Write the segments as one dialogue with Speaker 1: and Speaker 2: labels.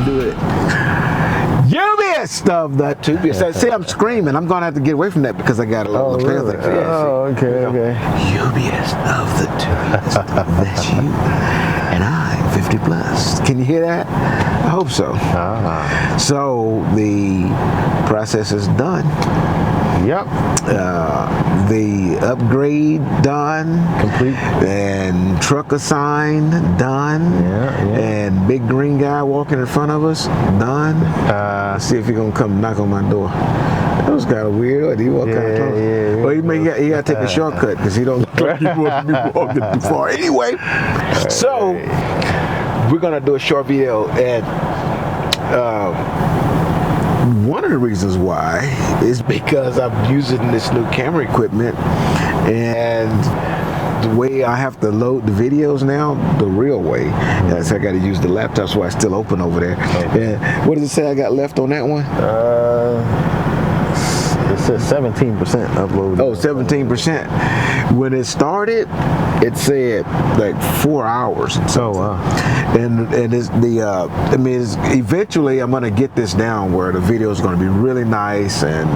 Speaker 1: do it. Ubiest of the tubiest. See, I'm screaming. I'm gonna have to get away from that because I got a little
Speaker 2: really? Okay.
Speaker 1: Ubiest of the tubiest. That's you. And I'm 50 plus. Can you hear that? I hope so. So the process is done.
Speaker 2: Yep.
Speaker 1: The upgrade done.
Speaker 2: Complete.
Speaker 1: And truck assigned done. And big green guy walking in front of us done. Let's see if he's gonna come knock on my door. That was kind of weird. He walked kind of close. Well, he got to take a shortcut because he don't look like he wants to be walking too far. Anyway, so we're gonna do a short video, and one of the reasons why is because I'm using this new camera equipment, and the way I have to load the videos now, the real way, so I got to use the laptop, so it's still open over there. And what does it say I got left on that one?
Speaker 2: It says 17% upload.
Speaker 1: Oh, 17%. When it started, it said like 4 hours.
Speaker 2: Oh wow!
Speaker 1: And it's eventually I'm gonna get this down where the video is gonna be really nice and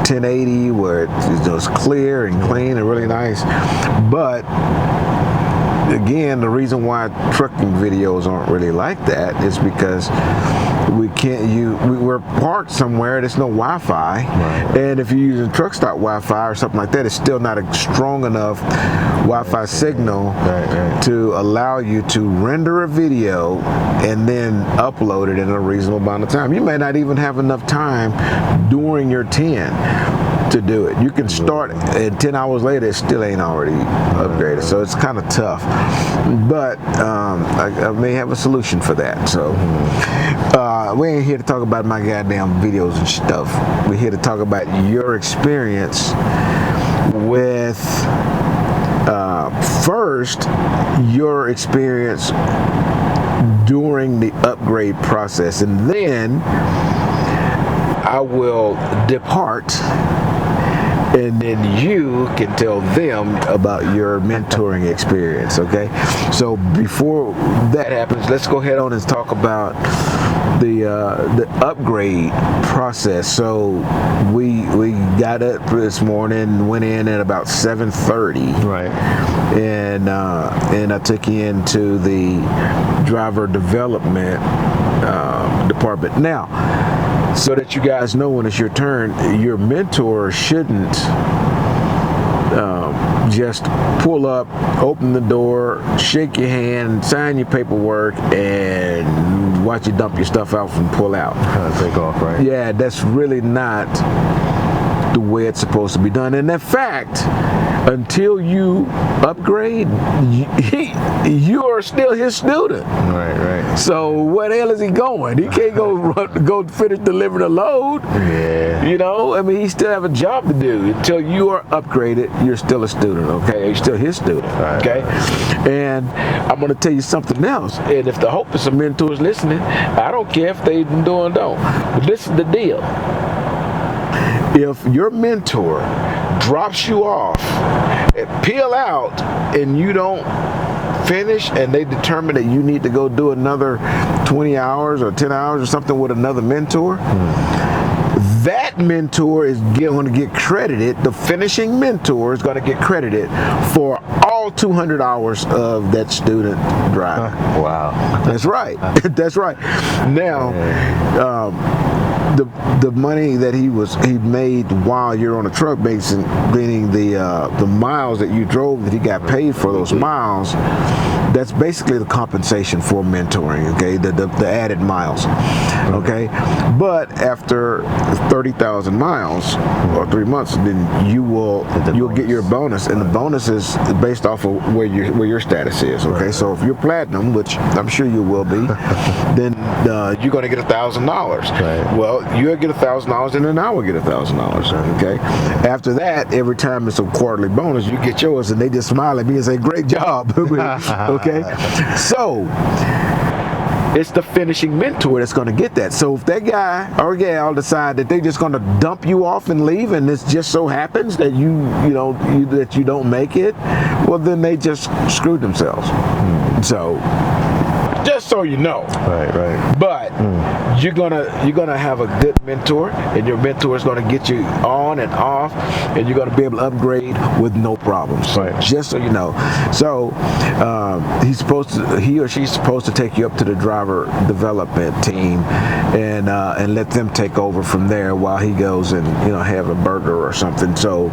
Speaker 1: 1080 where it's just clear and clean and really nice. But again, the reason why trucking videos aren't really like that is because we're parked somewhere, there's no Wi-Fi, and if you're using truck stop Wi-Fi or something like that, it's still not a strong enough Wi-Fi signal to allow you to render a video and then upload it in a reasonable amount of time. You may not even have enough time during your 10 to do it. You can start and 10 hours later it still ain't already upgraded, so it's kind of tough, but I may have a solution for that. So we ain't here to talk about my goddamn videos and stuff. We're here to talk about your experience with first your experience during the upgrade process, and then I will depart, and then you can tell them about your mentoring experience, okay? So before that happens, let's go ahead on and talk about the upgrade process. So we got up this morning, went in at about 7:30, and I took you into the driver development department. Now, so that you guys know when it's your turn, your mentor shouldn't just pull up, open the door, shake your hand, sign your paperwork, and watch you dump your stuff out and pull out.
Speaker 2: Take off, right?
Speaker 1: Yeah, that's really not the way it's supposed to be done. And in fact, until you upgrade, you are still his student.
Speaker 2: Right.
Speaker 1: So where the hell is he going? He can't go finish delivering a load.
Speaker 2: Yeah.
Speaker 1: You know, I mean, he still have a job to do. Until you are upgraded, you're still a student, okay? You're still his student, okay? And I'm going to tell you something else. And if the hopeless mentors listening, I don't care if they do or don't. But this is the deal. If your mentor drops you off, peel out, and you don't finish, and they determine that you need to go do another 20 hours or 10 hours or something with another mentor, that mentor is going to get credited. The finishing mentor is going to get credited for all 200 hours of that student driving.
Speaker 2: Wow.
Speaker 1: That's right. That's right. Now, the money that he made while you're on the truck, meaning the miles that you drove that he got paid for those miles, that's basically the compensation for mentoring, okay, the added miles, okay? But after 30,000 miles or 3 months, then you'll get your bonus, and the bonus is based off of where your status is, okay? So if you're platinum, which I'm sure you will be, then you're going to get $1,000. Well, you'll get $1,000, and then I will get $1,000, okay? After that, every time it's a quarterly bonus, you get yours, and they just smile at me and say, "Great job," okay? So it's the finishing mentor that's going to get that. So if that guy or gal decide that they're just going to dump you off and leave, and it just so happens that that you don't make it, well, then they just screwed themselves. So Just so you know.
Speaker 2: Right.
Speaker 1: But you're gonna have a good mentor, and your mentor is gonna get you on and off, and you're gonna be able to upgrade with no problems. So
Speaker 2: Right.
Speaker 1: just so you know. So he or she's supposed to take you up to the driver development team, and let them take over from there while he goes and have a burger or something. So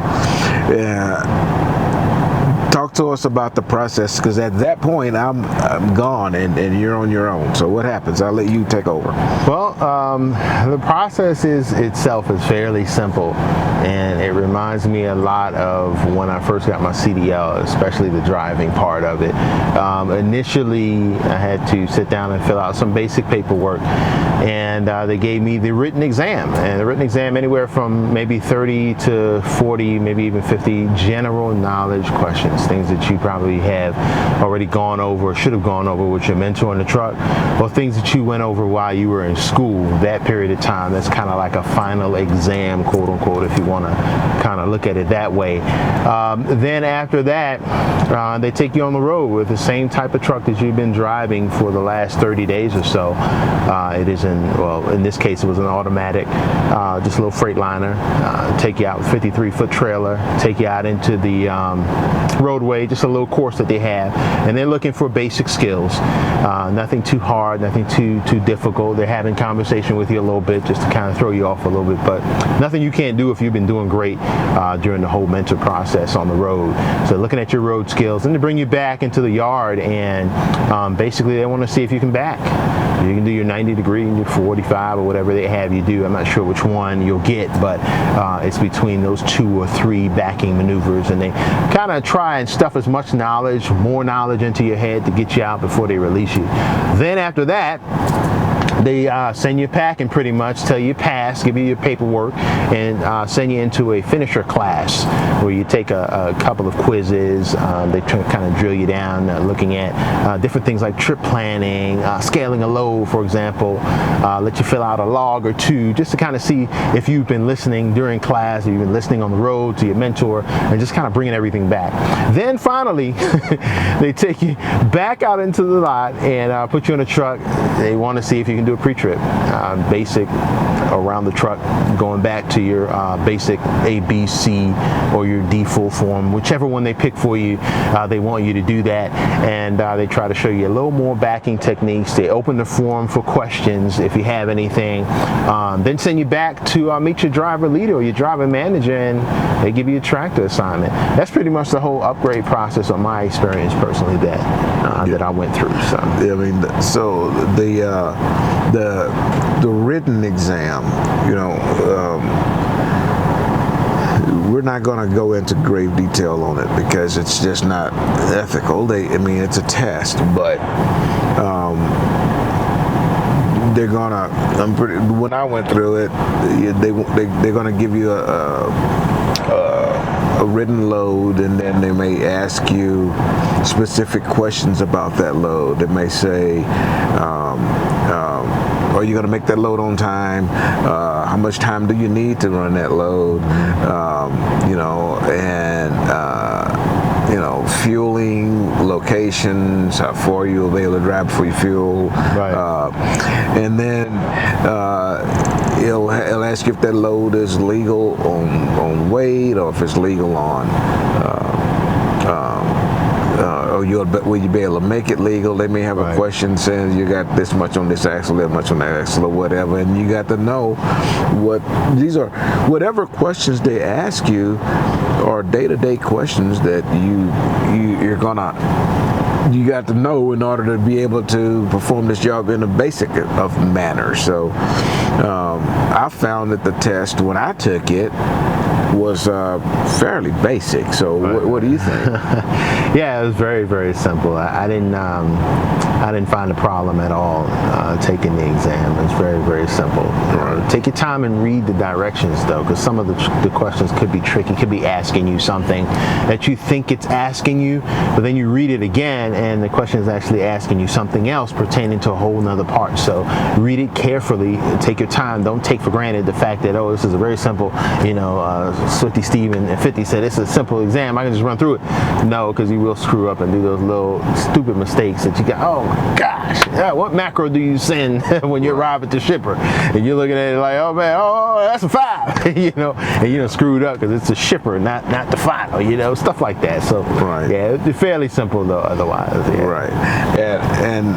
Speaker 1: talk to us about the process, because at that point I'm gone and you're on your own. So what happens? I'll let you take over.
Speaker 2: Well, the process itself is fairly simple, and it reminds me a lot of when I first got my CDL, especially the driving part of it. Initially, I had to sit down and fill out some basic paperwork, and they gave me the written exam. And the written exam, anywhere from maybe 30 to 40, maybe even 50 general knowledge questions, things that you probably have already gone over or should have gone over with your mentor in the truck, or things that you went over while you were in school, that period of time. That's kind of like a final exam, quote unquote, if you want to kind of look at it that way. Then after that, they take you on the road with the same type of truck that you've been driving for the last 30 days or so. It is in this case, it was an automatic, just a little Freightliner, take you out with 53-foot trailer, take you out into the roadway, just a little course that they have, and they're looking for basic skills. Nothing too hard, nothing too difficult. They're having conversation with you a little bit just to kind of throw you off a little bit, but nothing you can't do if you've been doing great during the whole mentor process on the road. So looking at your road skills, and they bring you back into the yard, and basically they want to see if you can back. You can do your 90 degree and your 45 or whatever they have you do. I'm not sure which one you'll get, but it's between those 2 or 3 backing maneuvers, and they kind of try and stuff as much knowledge, more knowledge into your head to get you out before they release you. Then after that, they send you packing, pretty much, tell you pass, give you your paperwork, and send you into a finisher class where you take a couple of quizzes. They kind of drill you down, looking at different things like trip planning, scaling a load, for example. Let you fill out a log or 2 just to kind of see if you've been listening during class, or you've been listening on the road to your mentor, and just kind of bringing everything back. Then finally, they take you back out into the lot and put you in a truck. They want to see if you can do a pre-trip, basic around the truck, going back to your basic A, B, C, or your D full form, whichever one they pick for you. They want you to do that, and they try to show you a little more backing techniques. They open the form for questions if you have anything, then send you back to meet your driver leader or your driver manager, and they give you a tractor assignment. That's pretty much the whole upgrade process of my experience personally that I went through. So
Speaker 1: I mean, so the written exam, we're not going to go into grave detail on it because it's just not ethical. It's a test, but they're gonna. When I went through it, they're gonna give you a written load, and then they may ask you specific questions about that load. They may say, are you going to make that load on time? How much time do you need to run that load? Fueling, locations, how far you'll be able to drive before you fuel.
Speaker 2: Right.
Speaker 1: And then he'll ask you if that load is legal on weight, or if it's legal on will you be able to make it legal? They may have a question saying you got this much on this axle, that much on that axle, or whatever, and you got to know whatever questions they ask you are day-to-day questions that you got to know in order to be able to perform this job in a basic of manner. So I found that the test when I took it was fairly basic. So what do you think?
Speaker 2: Yeah, it was very, very simple. I didn't find a problem at all taking the exam. It's very, very simple. Take your time and read the directions, though, because some of the questions could be tricky. Could be asking you something that you think it's asking you, but then you read it again and the question is actually asking you something else pertaining to a whole nother part. So read it carefully, take your time. Don't take for granted the fact that, oh, this is a very simple, Swifty Steve and 50 said it's a simple exam, I can just run through it. No, because you will screw up and do those little stupid mistakes that you got. Oh my gosh, what macro do you send when you arrive at the shipper and you're looking at it like, oh man, oh, that's a 5, and screwed up because it's a shipper, not the file, stuff like that. So yeah, it's fairly simple though otherwise. Yeah.
Speaker 1: Right. And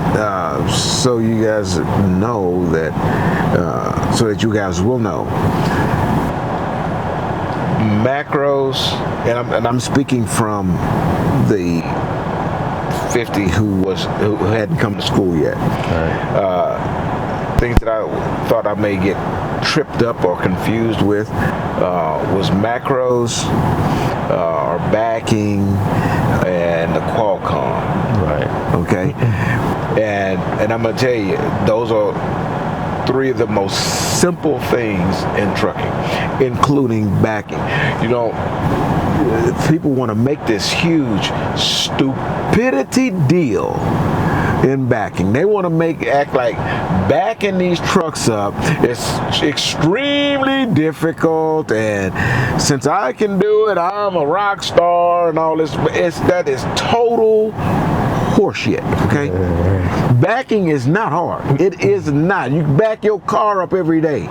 Speaker 1: so you guys know that, so that you guys will know, macros, and I'm speaking from the 50 who hadn't come to school yet. Things that I thought I may get tripped up or confused with was macros, or backing, and the Qualcomm.
Speaker 2: Right.
Speaker 1: Okay. And I'm gonna tell you, those are 3 of the most simple things in trucking, including backing. People want to make this huge stupidity deal in backing. They want to act like backing these trucks up is extremely difficult, and since I can do it, I'm a rock star and all this. That is total horseshit, okay? Backing is not hard. It is not. You back your car up every day.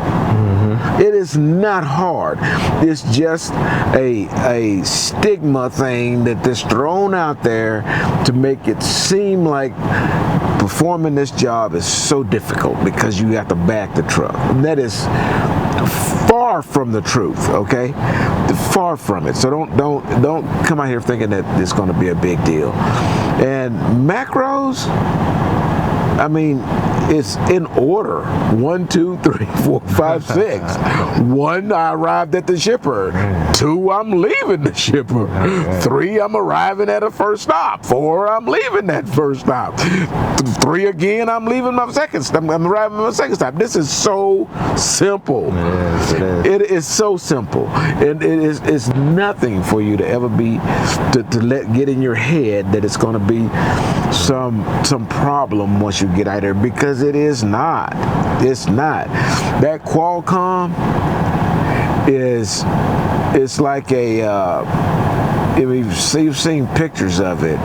Speaker 1: It is not hard. It's just a stigma thing that's thrown out there to make it seem like performing this job is so difficult because you have to back the truck. And that is far from the truth, okay? Far from it. So don't come out here thinking that it's going to be a big deal. And macros, I mean, it's in order. 1, 2, 3, 4, 5, 6. 1, I arrived at the shipper. 2, I'm leaving the shipper. 3, I'm arriving at a first stop. 4, I'm leaving that first stop. 3 again, I'm leaving my second stop. I'm arriving at my second stop. This is so simple. It is so simple. And it's nothing for you to ever be to get in your head that it's going to be some problem once you get out there, because it is not. It's not. That Qualcomm it's like if you've seen pictures of it,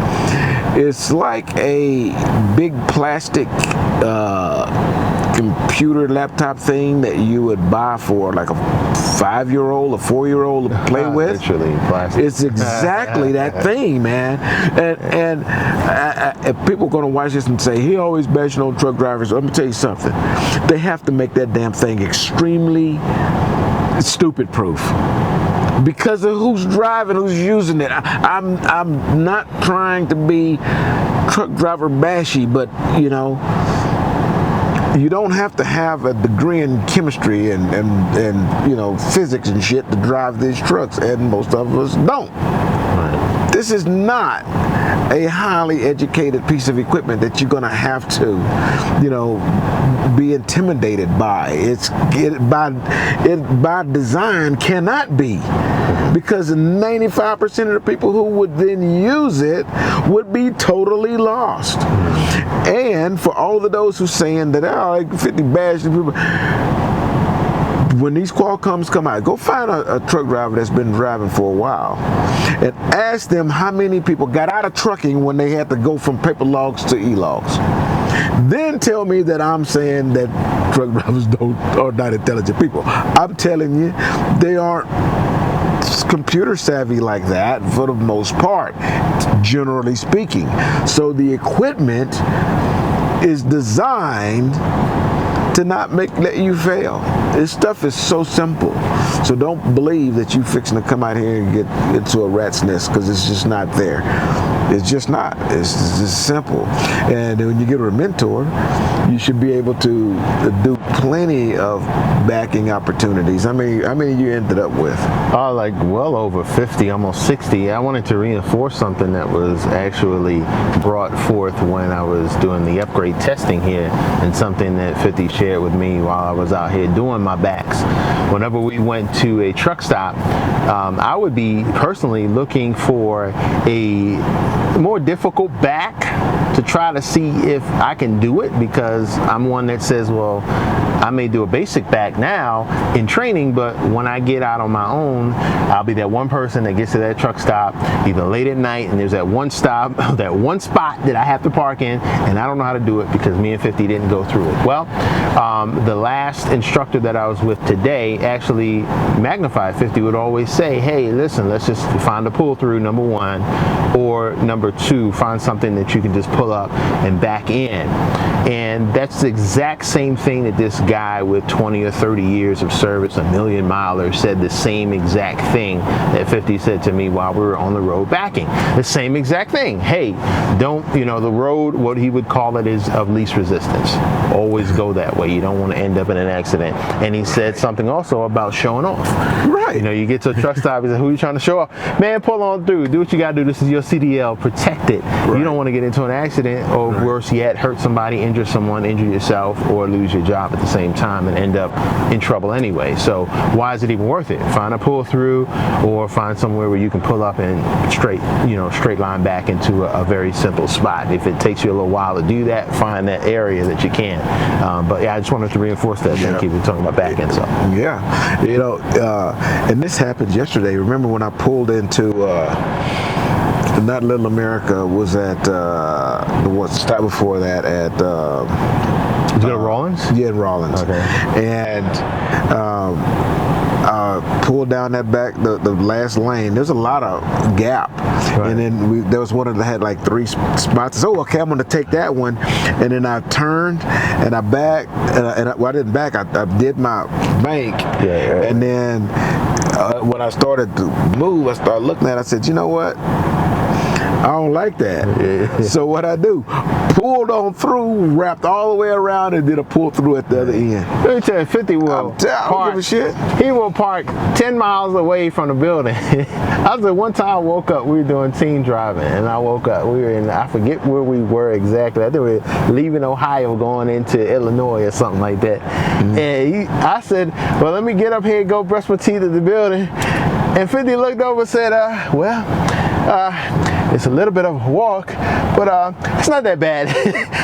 Speaker 1: it's like a big plastic computer laptop thing that you would buy for like a 5-year-old, a 4-year-old to play with.
Speaker 2: Literally plastic.
Speaker 1: It's exactly that thing, man. And people are going to watch this and say, he always bashing on truck drivers. Let me tell you something. They have to make that damn thing extremely stupid proof, because of who's driving, who's using it. I'm not trying to be truck driver bashy, but you don't have to have a degree in chemistry and physics and shit to drive these trucks, and most of us don't. This is not a highly educated piece of equipment that you're going to have to, be intimidated by. It by design cannot be, because 95% of the people who would then use it would be totally lost. And for all of those who saying that 50 bash people, when these Qualcomms come out, go find a truck driver that's been driving for a while and ask them how many people got out of trucking when they had to go from paper logs to e-logs. Then tell me that I'm saying that truck drivers are not intelligent people. I'm telling you, they aren't computer savvy like that for the most part, generally speaking. So the equipment is designed to not let you fail. This stuff is so simple. So don't believe that you fixing to come out here and get into a rat's nest, because it's just not there. It's just not. It's just simple. And when you get a mentor, you should be able to do plenty of backing opportunities. How many you ended up with?
Speaker 2: Like well over 50, almost 60. I wanted to reinforce something that was actually brought forth when I was doing the upgrade testing here, and something that 50 shared with me while I was out here doing my backs. Whenever we went to a truck stop, I would be personally looking for a more difficult back to try to see if I can do it, because I'm one that says, well, I may do a basic back now in training, but when I get out on my own, I'll be that one person that gets to that truck stop either late at night, and there's that one stop, that one spot that I have to park in, and I don't know how to do it because me and 50 didn't go through it. Well, the last instructor that I was with today actually magnified. 50 would always say, hey, listen, let's just find a pull through, number one, or number two, find something that you can just pull up and back in. And that's the exact same thing that this guy with 20 or 30 years of service, a million miler, said the same exact thing that 50 said to me while we were on the road backing. The same exact thing. Hey, don't, the road, what he would call it, is of least resistance. Always go that way. You don't want to end up in an accident. And he said something also about showing off.
Speaker 1: Right.
Speaker 2: You get to a truck stop, he said, who are you trying to show off? Man, pull on through. Do what you got to do. This is your CDL. Protect it. Right. You don't want to get into an accident, or worse yet, hurt somebody, injure someone, injure yourself, or lose your job at the same time and end up in trouble anyway. So why is it even worth it? Find a pull through, or find somewhere where you can pull up and straight line back into a very simple spot. If it takes you a little while to do that, find that area that you can. But yeah, I just wanted to reinforce that. Thank you for talking about back end. So
Speaker 1: yeah, and this happened yesterday. Remember when I pulled into not Little America, was at the stop before that at
Speaker 2: did you go to Rollins?
Speaker 1: Yeah, Rollins.
Speaker 2: Okay.
Speaker 1: And pulled down that back, the last lane. There's a lot of gap, right. And then there was one that had like 3 spots. So okay, I'm going to take that one, and then I turned and I backed, and I didn't back. I did my bank,
Speaker 2: right.
Speaker 1: And then when I started to move, I started looking at it. I said, you know what? I don't like that. Yeah. So what I do, pulled on through, wrapped all the way around, and did a pull through at the other end.
Speaker 2: Let me tell you, 50 will
Speaker 1: I don't give a shit.
Speaker 2: He will park 10 miles away from the building. I was one time I woke up, we were doing team driving, and I woke up, we were in, I forget where we were exactly. I think we were leaving Ohio going into Illinois or something like that. Mm-hmm. And I said, well, let me get up here and go brush my teeth at the building. And 50 looked over and said, it's a little bit of a walk, but it's not that bad.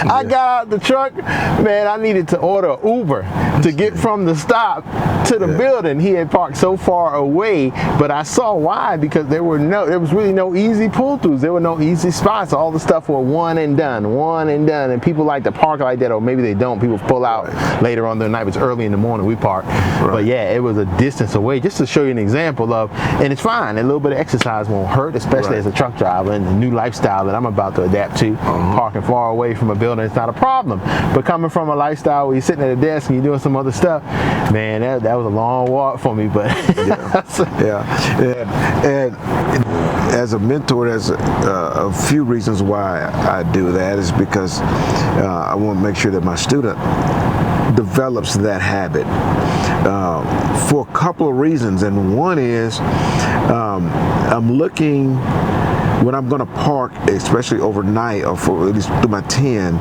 Speaker 2: I got out the truck, man, I needed to order an Uber to get from the stop to the building. He had parked so far away, but I saw why, because there was really no easy pull-throughs. There were no easy spots. All the stuff were one and done, and people like to park like that, or maybe they don't. People pull out later on the night. It was early in the morning, we parked. Right. But yeah, it was a distance away, just to show you an example of, and it's fine, a little bit of exercise won't hurt, especially as a truck driver and the new lifestyle that I'm about to adapt to. Parking far away from a building, it's not a problem. But coming from a lifestyle where you're sitting at a desk and you're doing some other stuff, man, that was a long walk for me. But
Speaker 1: and as a mentor, there's a few reasons why I do that. Is because I want to make sure that my student develops that habit for a couple of reasons. And one is I'm looking, when I'm going to park, especially overnight or for at least through my 10,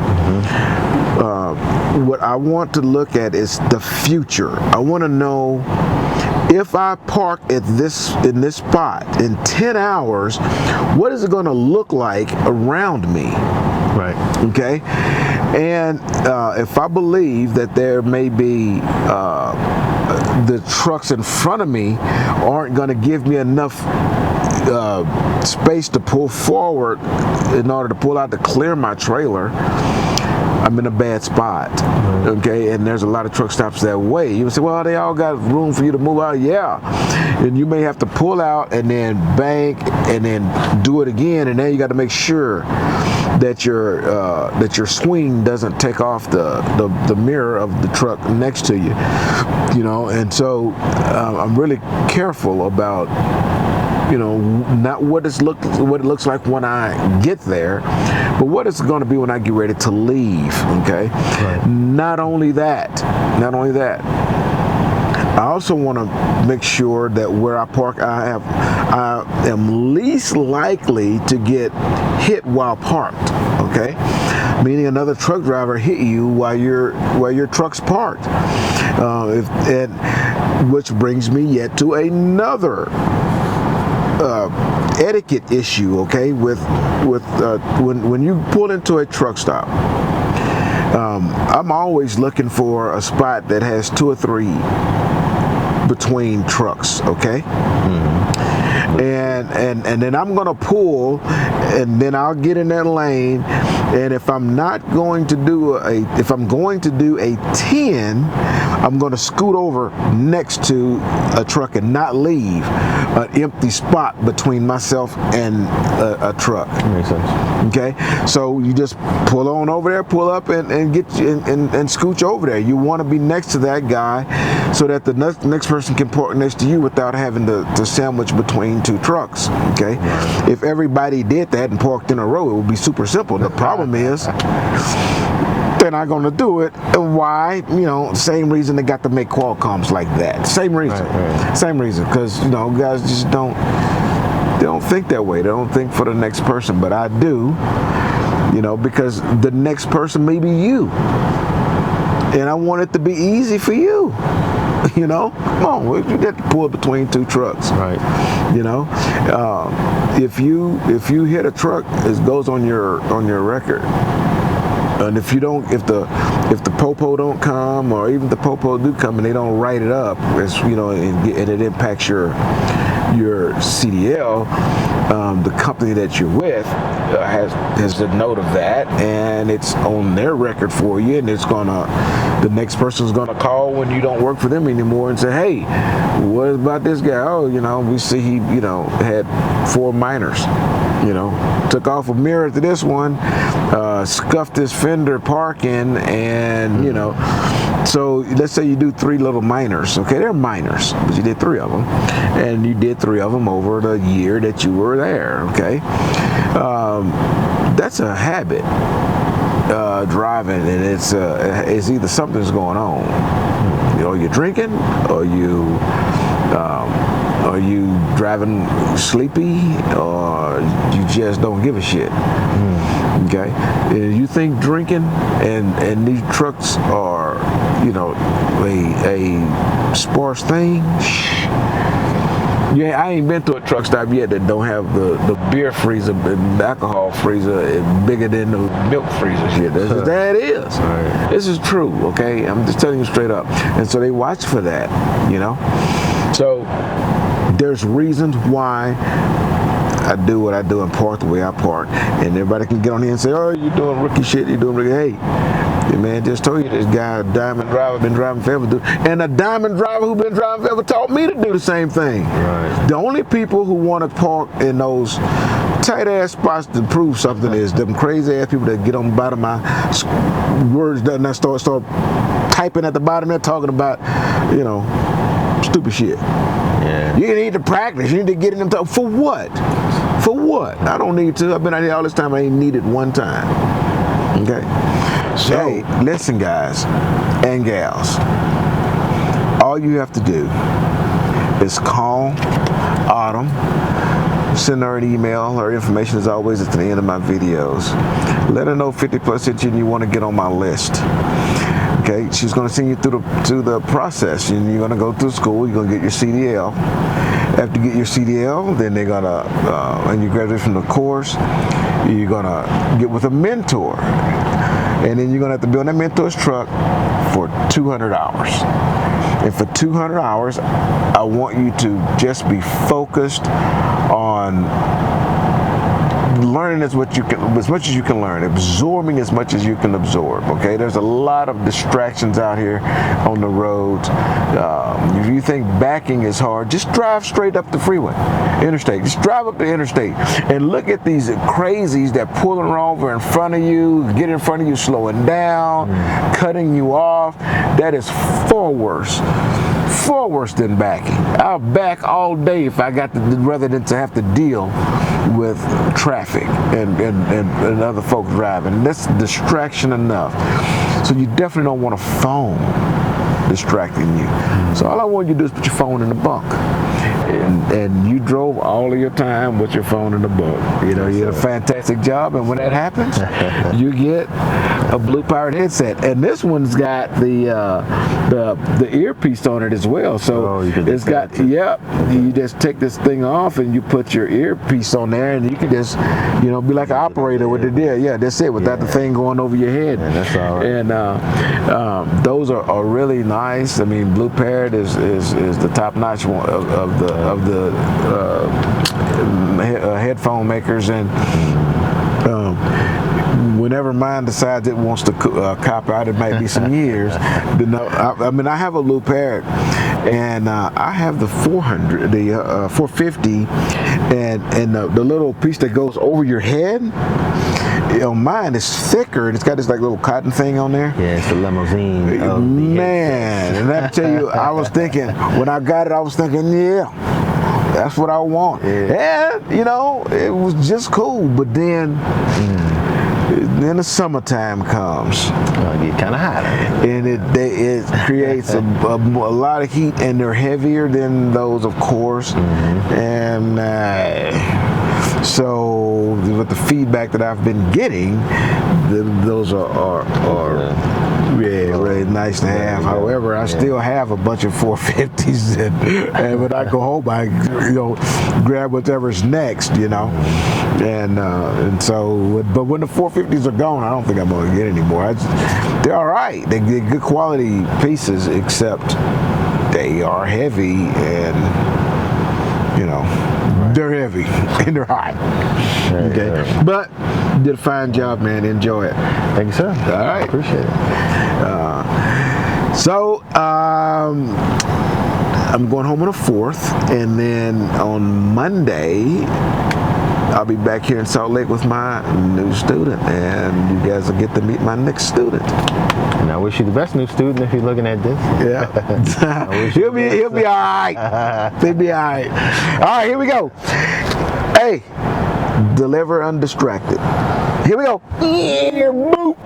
Speaker 1: what I want to look at is the future. I want to know, if I park in this spot in 10 hours, what is it going to look like around me?
Speaker 2: Right.
Speaker 1: Okay. And if I believe that there may be the trucks in front of me aren't going to give me enough space to pull forward in order to pull out to clear my trailer, I'm in a bad spot. Okay, and there's a lot of truck stops that way. You say, well, they all got room for you to move out. Yeah, and you may have to pull out and then bank and then do it again, and then you got to make sure that your swing doesn't take off the mirror of the truck next to you. And so I'm really careful about, not what it looks like when I get there, but what it's going to be when I get ready to leave. Okay. Right. Not only that, I also want to make sure that where I park, I am least likely to get hit while parked. Okay, meaning another truck driver hit you while your truck's parked, which brings me yet to another etiquette issue, okay, with when you pull into a truck stop. I'm always looking for a spot that has 2 or 3 between trucks, okay? And then I'm gonna pull, and then I'll get in that lane. And if I'm going to do a 10, I'm gonna scoot over next to a truck and not leave an empty spot between myself and a truck.
Speaker 2: Makes sense.
Speaker 1: Okay, so you just pull on over there, pull up, and get and scooch over there. You want to be next to that guy, so that the next person can park next to you without having to sandwich between 2 trucks. Okay, if everybody did that and parked in a row, it would be super simple. The problem is they're not going to do it. And why? Same reason they got to make Qualcomms like that. Same reason.
Speaker 2: Right.
Speaker 1: Same reason. Because guys just don't think that way. They don't think for the next person. But I do. Because the next person may be you, and I want it to be easy for you. Come on, you have to pull between 2 trucks.
Speaker 2: Right.
Speaker 1: If you hit a truck, it goes on your record. And if the popo don't come, or even the popo do come and they don't write it up, and it impacts your CDL, the company that you're with has a note of that, and it's on their record for you, and the next person's gonna call when you don't work for them anymore and say, hey, what about this guy? Oh, we see he had 4 minors, took off a mirror to this one, scuffed his fender parking, and so let's say you do 3 little minors. Okay, they're minors, but you did 3 of them, and you did 3 of them over the year that you were there. Okay, that's a habit, driving, and it's either something's going on. You're drinking, or are you driving sleepy, or you just don't give a shit. Okay, you think drinking and these trucks are a sparse thing? Yeah, I ain't been to a truck stop yet that don't have the beer freezer and the alcohol freezer bigger than the milk freezer shit. That is.
Speaker 2: Right.
Speaker 1: This is true, okay? I'm just telling you straight up. And so they watch for that, So there's reasons why I do what I do and park the way I park, and everybody can get on here and say, oh, you're doing rookie shit, you're doing rookie. Hey, man, just told you this guy, a diamond driver, been driving forever, and a diamond driver who been driving forever taught me to do the same thing.
Speaker 2: Right.
Speaker 1: The only people who want to park in those tight ass spots to prove something is them crazy ass people that get on the bottom of my words and I start typing at the bottom there talking about, stupid shit.
Speaker 2: Yeah.
Speaker 1: You need to practice. You need to get in them talk. For what? For what? I don't need to. I've been out here all this time. I ain't needed one time. Okay? So, hey, listen, guys and gals. All you have to do is call Autumn, send her an email. Her information is always at the end of my videos. Let her know 50 Plus hit you and you want to get on my list. Okay, she's going to send you through the process, and you're going to go through school. You're going to get your CDL. After you get your CDL, then they're going to, and you graduate from the course, you're going to get with a mentor, and then you're going to have to be on that mentor's truck for 200 hours. And for 200 hours, I want you to just be focused on learning as much as you can learn, absorbing as much as you can absorb. Okay, there's a lot of distractions out here on the roads. If you think backing is hard, just drive straight up the freeway, interstate. Just drive up the interstate and look at these crazies that pulling over in front of you, get in front of you, slowing down, cutting you off. That is far worse than backing. I'll back all day if I got to, rather than to have to deal with traffic and other folks driving. That's distraction enough. So you definitely don't want a phone distracting you. So all I want you to do is put your phone in the bunk and you drove all of your time with your phone in the book. You know, you did a fantastic job, and when that happens, you get a Blue Pirate headset, and this one's got the earpiece on it as well. So it's got, you just take this thing off and you put your earpiece on there, and you can just, you know, be like an operator with it there. Yeah, that's it, without the thing going over your head.
Speaker 2: Yeah, that's all right.
Speaker 1: And those are really nice. I mean, Blue Parrot is the top-notch one of the headphone makers, and whenever mine decides it wants to cop out, it might be some years. I mean, I have a Blue Parrot, and I have the 400, the 450, and the little piece that goes over your head. You know, mine is thicker, and it's got this like little cotton thing on there.
Speaker 2: Yeah, it's the limousine.
Speaker 1: Man, and I tell you, I was thinking when I got it, I was thinking, yeah, that's what I want. Yeah. And you know, it was just cool. But then the summertime comes.
Speaker 2: It get kind of hot,
Speaker 1: and it creates a lot of heat, and they're heavier than those, of course. And so with the feedback that I've been getting, those are really nice to have. However, I still have a bunch of 450s, and when I go home, I grab whatever's next, you know. And so, but when the 450s are gone, I don't think I'm going to get any more. They're all right. They're good quality pieces, except they are heavy, and you know, they're heavy and they're hot. Okay, but you did a fine job, man. Enjoy it.
Speaker 2: Thank you, sir.
Speaker 1: All right,
Speaker 2: appreciate it.
Speaker 1: I'm going home on the 4th, and then on Monday I'll be back here in Salt Lake with my new student, and you guys will get to meet my next student.
Speaker 2: And I wish you the best, new student, if you're looking at this.
Speaker 1: Yeah. he'll be all right. He'll be all right. All right, here we go. Hey, deliver undistracted. Here we go. Boop.